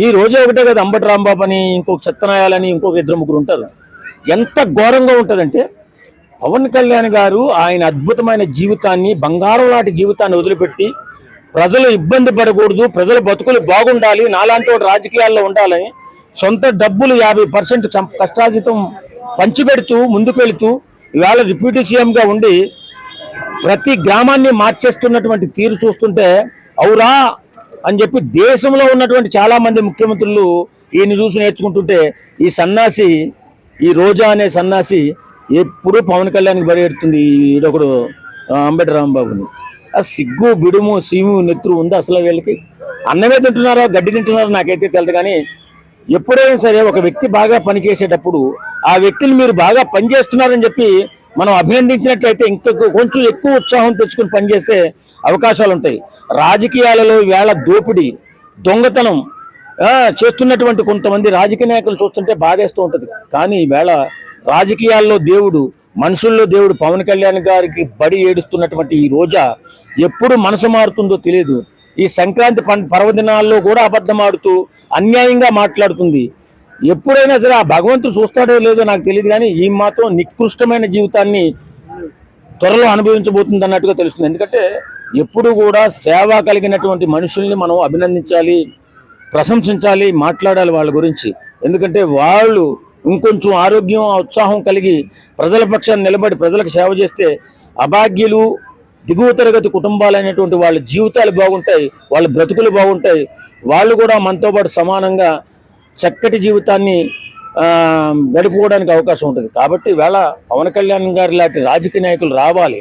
ఈ రోజే ఒకటే కదా, అంబటి రాంబాబు అని, ఇంకొక సత్యనాయాలని, ఇంకొక ఇద్దరు ముగ్గురు ఉంటారు. ఎంత ఘోరంగా ఉంటుందంటే, పవన్ కళ్యాణ్ గారు ఆయన అద్భుతమైన జీవితాన్ని, బంగారం లాంటి జీవితాన్ని వదిలిపెట్టి ప్రజలు ఇబ్బంది పడకూడదు, ప్రజల బతుకులు బాగుండాలి, నాలాంటి వాడు రాజకీయాల్లో ఉండాలని సొంత డబ్బులు 50% కష్టాజితం పంచిపెడుతూ ముందుకు వెళుతూ ఇవాళ డిప్యూటీ సీఎంగా ఉండి ప్రతి గ్రామాన్ని మార్చేస్తున్నటువంటి తీరు చూస్తుంటే అవురా అని చెప్పి దేశంలో ఉన్నటువంటి చాలామంది ముఖ్యమంత్రులు ఈయన చూసి నేర్చుకుంటుంటే, ఈ సన్నాసి, ఈ రోజా అనే సన్నాసి ఎప్పుడు పవన్ కళ్యాణ్కి బరిపెడుతుంది ఈడొకడు అంబటి రాంబాబుని. ఆ సిగ్గు బిడుము సీము నెత్తురు ఉందా అసలు వీళ్ళకి? అన్నమే తింటున్నారో గడ్డి తింటున్నారో నాకైతే తెలియదు. కానీ ఎప్పుడైనా సరే ఒక వ్యక్తి బాగా పనిచేసేటప్పుడు ఆ వ్యక్తిని మీరు బాగా పనిచేస్తున్నారని చెప్పి మనం అభినందించినట్లయితే ఇంకా కొంచెం ఎక్కువ ఉత్సాహం తెచ్చుకుని పనిచేస్తే అవకాశాలు ఉంటాయి. రాజకీయాలలో వేళ దోపిడీ, దొంగతనం చేస్తున్నటువంటి కొంతమంది రాజకీయ నాయకులు చూస్తుంటే బాధేస్తూ ఉంటుంది. కానీ వేళ రాజకీయాల్లో దేవుడు, మనుషుల్లో దేవుడు పవన్ కళ్యాణ్ గారికి బడి ఏడుస్తున్నటువంటి ఈ రోజా ఎప్పుడు మనసు మారుతుందో తెలియదు. ఈ సంక్రాంతి పర్వదినాల్లో కూడా అబద్ధం ఆడుతూ అన్యాయంగా మాట్లాడుతుంది. ఎప్పుడైనా సరే ఆ భగవంతుడు చూస్తాడో లేదో నాకు తెలియదు, కానీ ఈ మాత్రం నికృష్టమైన జీవితాన్ని త్వరలో అనుభవించబోతుంది అన్నట్టుగా తెలుస్తుంది. ఎందుకంటే ఎప్పుడు కూడా సేవ కలిగినటువంటి మనుషుల్ని మనం అభినందించాలి, ప్రశంసించాలి, మాట్లాడాలి వాళ్ళ గురించి. ఎందుకంటే వాళ్ళు ఇంకొంచెం ఆరోగ్యం, ఉత్సాహం కలిగి ప్రజల పక్షాన్ని నిలబడి ప్రజలకు సేవ చేస్తే అభాగ్యులు, దిగువ తరగతి కుటుంబాలైనటువంటి వాళ్ళ జీవితాలు బాగుంటాయి, వాళ్ళ బ్రతుకులు బాగుంటాయి. వాళ్ళు కూడా మనతో పాటు సమానంగా చక్కటి జీవితాన్ని గడుపుకోవడానికి అవకాశం ఉంటుంది. కాబట్టి వేళ పవన్ కళ్యాణ్ గారి లాంటి రాజకీయ నాయకులు రావాలి.